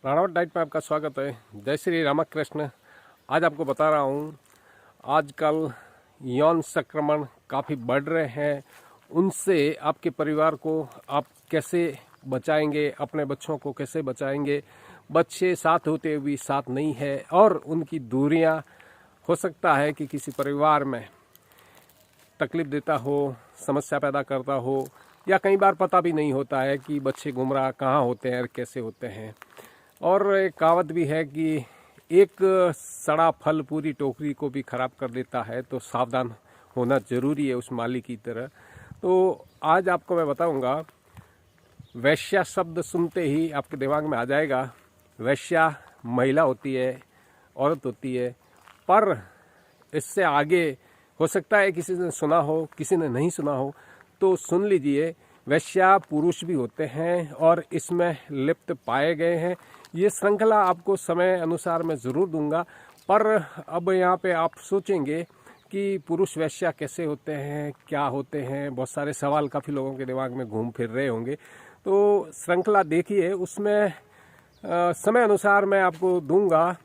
Ranawat diet में आपका स्वागत है। जय श्री रामकृष्ण। आज आपको बता रहा हूँ, आजकल यौन संक्रमण काफ़ी बढ़ रहे हैं। उनसे आपके परिवार को आप कैसे बचाएंगे, अपने बच्चों को कैसे बचाएंगे। बच्चे साथ होते हुए साथ नहीं है और उनकी दूरियां हो सकता है कि किसी परिवार में तकलीफ देता हो, समस्या पैदा करता हो, या कई बार पता भी नहीं होता है कि बच्चे गुमराह कहाँ होते हैं और कैसे होते हैं। और एक कहावत भी है कि एक सड़ा फल पूरी टोकरी को भी खराब कर देता है, तो सावधान होना जरूरी है उस माली की तरह। तो आज आपको मैं बताऊंगा, वैश्या शब्द सुनते ही आपके दिमाग में आ जाएगा, वैश्या महिला होती है, औरत होती है। पर इससे आगे हो सकता है किसी ने सुना हो, किसी ने नहीं सुना हो, तो सुन लीजिए। वैश्या पुरुष भी होते हैं और इसमें लिप्त पाए गए हैं। ये श्रृंखला आपको समय अनुसार मैं ज़रूर दूंगा। पर अब यहाँ पे आप सोचेंगे कि पुरुष वैश्या कैसे होते हैं, क्या होते हैं, बहुत सारे सवाल काफ़ी लोगों के दिमाग में घूम फिर रहे होंगे। तो श्रृंखला देखिए, उसमें समय अनुसार मैं आपको दूंगा।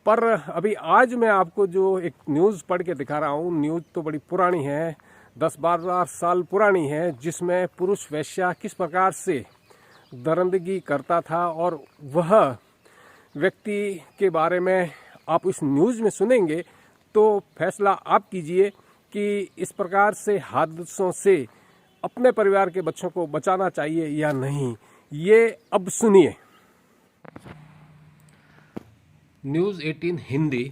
पर अभी आज मैं आपको जो एक न्यूज़ पढ़ के दिखा रहा हूँ, न्यूज़ तो बड़ी पुरानी है, 10-12 साल पुरानी है, जिसमें पुरुष वैश्या किस प्रकार से दरिंदगी करता था और वह व्यक्ति के बारे में आप इस न्यूज़ में सुनेंगे। तो फैसला आप कीजिए कि इस प्रकार से हादसों से अपने परिवार के बच्चों को बचाना चाहिए या नहीं। ये अब सुनिए। न्यूज़ 18 हिंदी।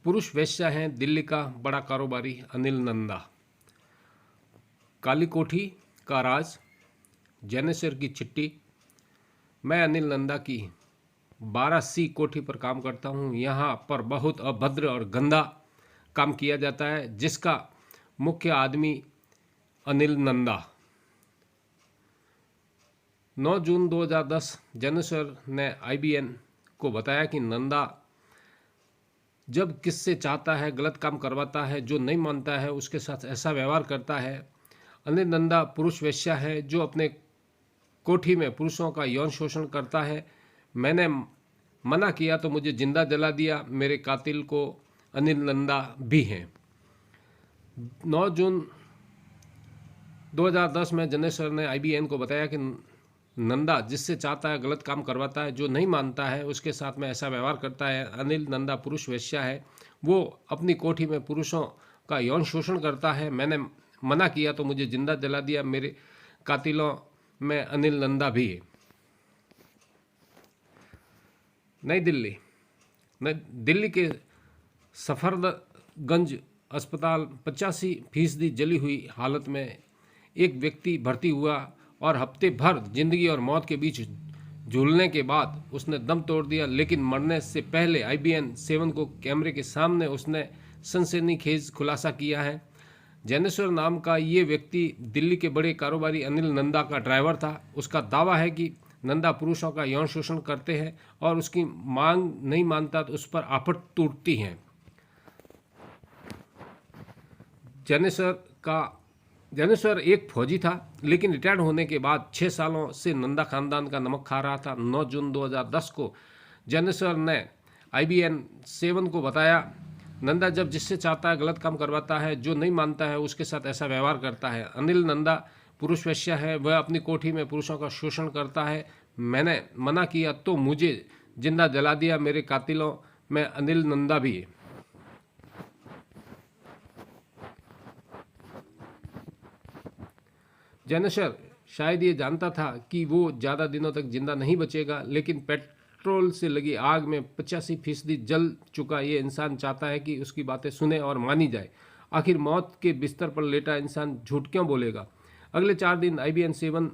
पुरुष वैश्या हैं दिल्ली का बड़ा कारोबारी अनिल नंदा। काली कोठी का राज, जैनेश्वर की चिट्ठी। मैं अनिल नंदा की 12C कोठी पर काम करता हूँ। यहाँ पर बहुत अभद्र और गंदा काम किया जाता है, जिसका मुख्य आदमी अनिल नंदा। 9 जून 2010 जैनेश्वर ने IBN को बताया कि नंदा जब किससे चाहता है गलत काम करवाता है, जो नहीं मानता है उसके साथ ऐसा व्यवहार करता है। अनिल नंदा पुरुष वैश्या है जो अपने कोठी में पुरुषों का यौन शोषण करता है। मैंने मना किया तो मुझे जिंदा जला दिया, मेरे कातिल को अनिल नंदा भी हैं। 9 जून 2010 में जैनेश्वर ने IBN को बताया कि नंदा जिससे चाहता है गलत काम करवाता है, जो नहीं मानता है उसके साथ में ऐसा व्यवहार करता है। अनिल नंदा पुरुष वैश्या है, वो अपनी कोठी में पुरुषों का यौन शोषण करता है। मैंने मना किया तो मुझे जिंदा जला दिया, मेरे कातिलों में अनिल नंदा भी है। नई दिल्ली। दिल्ली के सफदरगंज अस्पताल 85% जली हुई हालत में एक व्यक्ति भर्ती हुआ और हफ्ते भर जिंदगी और मौत के बीच झूलने के बाद उसने दम तोड़ दिया। लेकिन मरने से पहले IBN 7 को कैमरे के सामने उसने सनसनीखेज खुलासा किया है। जैनेश्वर नाम का ये व्यक्ति दिल्ली के बड़े कारोबारी अनिल नंदा का ड्राइवर था। उसका दावा है कि नंदा पुरुषों का यौन शोषण करते हैं और उसकी मांग नहीं मानता तो उस पर आफत टूटती हैं। जैनेश्वर एक फौजी था, लेकिन रिटायर्ड होने के बाद 6 सालों से नंदा खानदान का नमक खा रहा था। 9 जून 2010 को जैनेश्वर ने IBN 7 को बताया, नंदा जब जिससे चाहता है गलत काम करवाता है, जो नहीं मानता है उसके साथ ऐसा व्यवहार करता है। अनिल नंदा पुरुष वैश्या है, वह अपनी कोठी में पुरुषों का शोषण करता है। मैंने मना किया तो मुझे जिंदा जला दिया, मेरे कातिलों में अनिल नंदा भी है। जैनेश्वर शायद ये जानता था कि वो ज़्यादा दिनों तक जिंदा नहीं बचेगा, लेकिन पेट्रोल से लगी आग में 85% जल चुका ये इंसान चाहता है कि उसकी बातें सुने और मानी जाए। आखिर मौत के बिस्तर पर लेटा इंसान झूठ क्यों बोलेगा। अगले 4 दिन IBN 7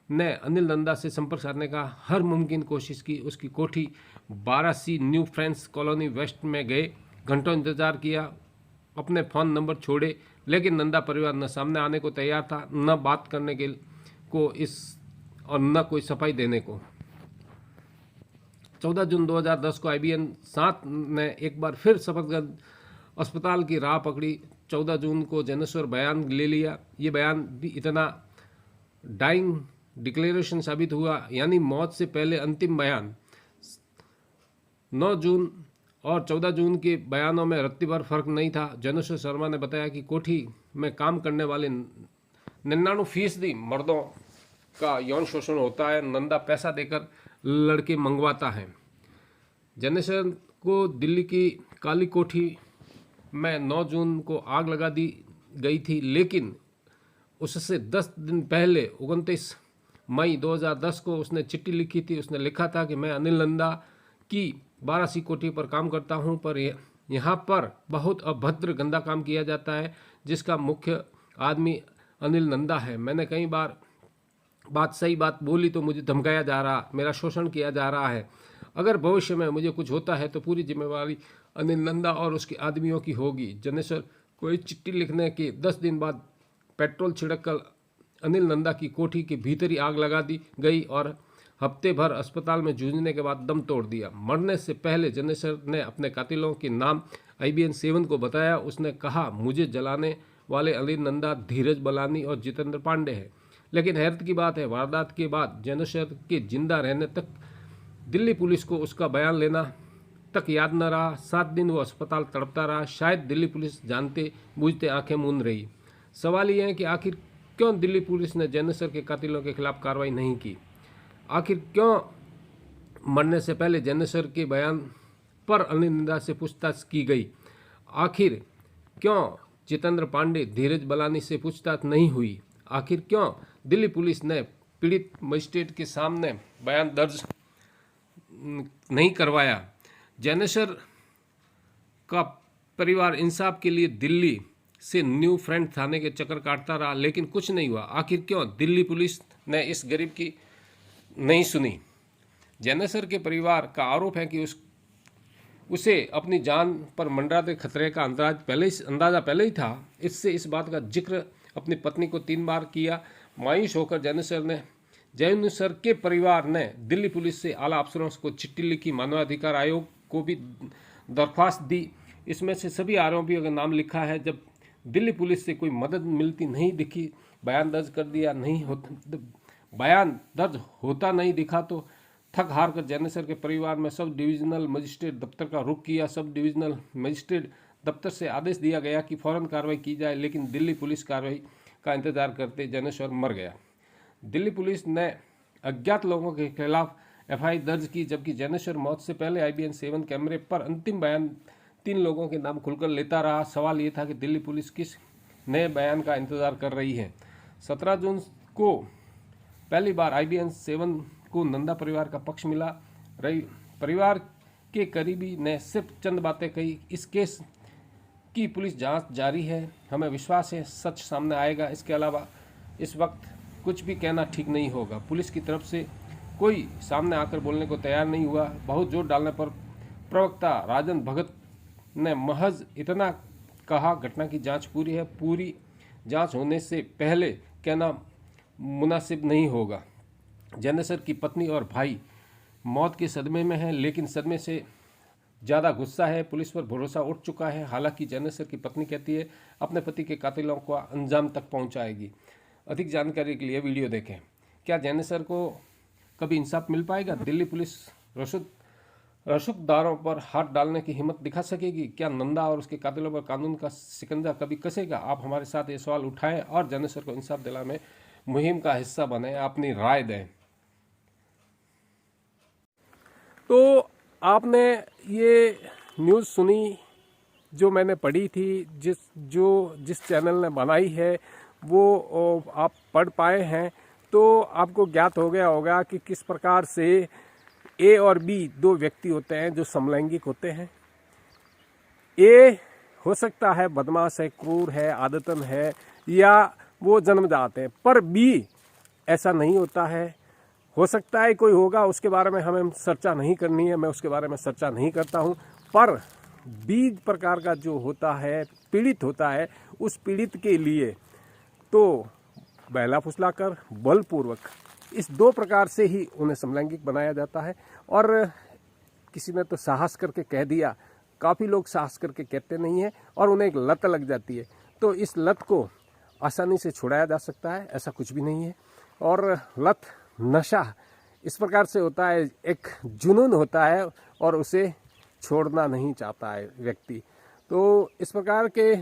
ने अनिल नंदा से संपर्क साधने का हर मुमकिन कोशिश की। उसकी कोठी 12C new friends colony waste में गए, घंटों इंतजार किया, अपने फ़ोन नंबर छोड़े, लेकिन नंदा परिवार न सामने आने को तैयार था, न बात करने के को इस और न कोई सफाई देने को। 14 जून 2010 को IBN 7 ने एक बार फिर सफदरगंज अस्पताल की राह पकड़ी। 14 जून को जैनेश्वर बयान ले लिया। ये बयान भी इतना डाइंग डिक्लेरेशन साबित हुआ, यानी मौत से पहले अंतिम बयान। 9 जून और 14 जून के बयानों में रत्ती भर फर्क नहीं था। ज्ञानेश्वर शर्मा ने बताया कि कोठी में काम करने वाले 99% मर्दों का यौन शोषण होता है। नंदा पैसा देकर लड़के मंगवाता है। ज्ञानेश्वर को दिल्ली की काली कोठी में 9 जून को आग लगा दी गई थी, लेकिन उससे 10 दिन पहले 29 मई 2010 को उसने चिट्ठी लिखी थी। उसने लिखा था कि मैं अनिल नंदा की 12सी कोठी पर काम करता हूं, पर यहाँ पर बहुत अभद्र गंदा काम किया जाता है, जिसका मुख्य आदमी अनिल नंदा है। मैंने कई बार सही बात बोली तो मुझे धमकाया जा रहा, मेरा शोषण किया जा रहा है। अगर भविष्य में मुझे कुछ होता है तो पूरी जिम्मेवारी अनिल नंदा और उसके आदमियों की होगी। ज्ञानेश्वर को इस चिट्ठी लिखने के 10 दिन बाद पेट्रोल छिड़ककर अनिल नंदा की कोठी के भीतर ही आग लगा दी गई और हफ्ते भर अस्पताल में जूझने के बाद दम तोड़ दिया। मरने से पहले ज्ञानेश्वर ने अपने कातिलों के नाम IBN 7 को बताया। उसने कहा, मुझे जलाने वाले अनिल नंदा, धीरज बलानी और जितेंद्र पांडे हैं। लेकिन हैरत की बात है, वारदात के बाद ज्ञानेश्वर के जिंदा रहने तक दिल्ली पुलिस को उसका बयान लेना तक याद न रहा। 7 दिन वो अस्पताल तड़पता रहा। शायद दिल्ली पुलिस जानते बूझते आंखें मूंद रही। सवाल यह है कि आखिर क्यों दिल्ली पुलिस ने ज्ञानेश्वर के कातिलों के खिलाफ कार्रवाई नहीं की? आखिर क्यों मरने से पहले ज्ञानेश्वर के बयान पर अनिल नंदा से पूछताछ की गई? आखिर क्यों जितेंद्र पांडे, धीरज बलानी से पूछताछ नहीं हुई? आखिर क्यों दिल्ली पुलिस ने पीड़ित मजिस्ट्रेट के सामने बयान दर्ज नहीं करवाया? ज्ञानेश्वर का परिवार इंसाफ के लिए दिल्ली से न्यू फ्रंट थाने के चक्कर काटता रहा, लेकिन कुछ नहीं हुआ। आखिर क्यों दिल्ली पुलिस ने इस गरीब की नहीं सुनी? ज्ञानेश्वर के परिवार का आरोप है कि उसे अपनी जान पर मंडराते खतरे का अंदाजा पहले ही था। इससे इस बात का जिक्र अपनी पत्नी को 3 बार किया। मायूस होकर ज्ञानेश्वर के परिवार ने दिल्ली पुलिस से आला अफसरों को चिट्ठी लिखी, मानवाधिकार आयोग को भी दरख्वास्त दी। इसमें से सभी आरोपियों का नाम लिखा है। जब दिल्ली पुलिस से कोई मदद मिलती नहीं दिखी, बयान दर्ज कर दिया नहीं होता, बयान दर्ज होता नहीं दिखा तो थक हार कर ज्ञानेश्वर के परिवार में सब डिविजनल मजिस्ट्रेट दफ्तर का रुख किया। सब डिविजनल मजिस्ट्रेट दफ्तर से आदेश दिया गया कि फौरन कार्रवाई की जाए, लेकिन दिल्ली पुलिस कार्रवाई का इंतजार करते ज्ञानेश्वर मर गया। दिल्ली पुलिस ने अज्ञात लोगों के खिलाफ FIR दर्ज की, जबकि ज्ञानेश्वर मौत से पहले IBN 7 कैमरे पर अंतिम बयान 3 लोगों के नाम खुलकर लेता रहा। सवाल ये था कि दिल्ली पुलिस किस नए बयान का इंतजार कर रही है। 17 जून को पहली बार IBN 7 को नंदा परिवार का पक्ष मिला। परिवार के करीबी ने सिर्फ चंद बातें कही, इस केस की पुलिस जांच जारी है, हमें विश्वास है सच सामने आएगा। इसके अलावा इस वक्त कुछ भी कहना ठीक नहीं होगा। पुलिस की तरफ से कोई सामने आकर बोलने को तैयार नहीं हुआ। बहुत जोर डालने पर प्रवक्ता राजन भगत ने महज इतना कहा, घटना की जांच पूरी है, पूरी जांच होने से पहले कहना मुनासिब नहीं होगा। ज्ञानेश्वर की पत्नी और भाई मौत के सदमे में हैं, लेकिन सदमे से ज़्यादा गुस्सा है। पुलिस पर भरोसा उठ चुका है। हालांकि ज्ञानेश्वर की पत्नी कहती है अपने पति के कातिलों को अंजाम तक पहुंचाएगी। अधिक जानकारी के लिए वीडियो देखें। क्या ज्ञानेश्वर को कभी इंसाफ मिल पाएगा? दिल्ली पुलिस रसूखदारों पर हाथ डालने की हिम्मत दिखा सकेगी? क्या नंदा और उसके कातिलों पर कानून का शिकंजा कभी कसेगा? आप हमारे साथ ये सवाल उठाएं और ज्ञानेश्वर को इंसाफ दिलाने मुहिम का हिस्सा बने, अपनी राय दें। तो आपने ये न्यूज़ सुनी जो मैंने पढ़ी थी, जिस चैनल ने बनाई है वो आप पढ़ पाए हैं, तो आपको ज्ञात हो गया होगा कि किस प्रकार से A और B 2 व्यक्ति होते हैं जो समलैंगिक होते हैं। A हो सकता है बदमाश है, क्रूर है, आदतन है, या वो जन्मजात है, पर B ऐसा नहीं होता है। हो सकता है कोई होगा, उसके बारे में हमें चर्चा नहीं करनी है, मैं उसके बारे में चर्चा नहीं करता हूँ। पर B प्रकार का जो होता है, पीड़ित होता है, उस पीड़ित के लिए तो बहला फुसलाकर बलपूर्वक इस 2 प्रकार से ही उन्हें समलैंगिक बनाया जाता है। और किसी ने तो साहस करके कह दिया, काफ़ी लोग साहस करके कहते नहीं हैं और उन्हें एक लत लग जाती है। तो इस लत को आसानी से छुड़ाया जा सकता है, ऐसा कुछ भी नहीं है। और लत, नशा इस प्रकार से होता है, एक जुनून होता है और उसे छोड़ना नहीं चाहता है व्यक्ति। तो इस प्रकार के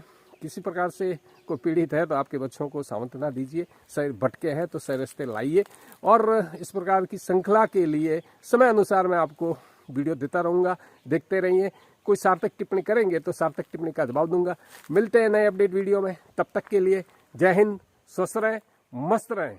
किसी प्रकार से कोई पीड़ित है तो आपके बच्चों को सांत्वना दीजिए, सही भटके हैं तो सही रास्ते लाइए। और इस प्रकार की श्रृंखला के लिए समय अनुसार मैं आपको वीडियो देता रहूँगा, देखते रहिए। कोई सार्थक टिप्पणी करेंगे तो सार्थक टिप्पणी का जवाब दूंगा। मिलते हैं नए अपडेट वीडियो में, तब तक के लिए जय हिंद, स्वस्थ रहें, मस्त रहें।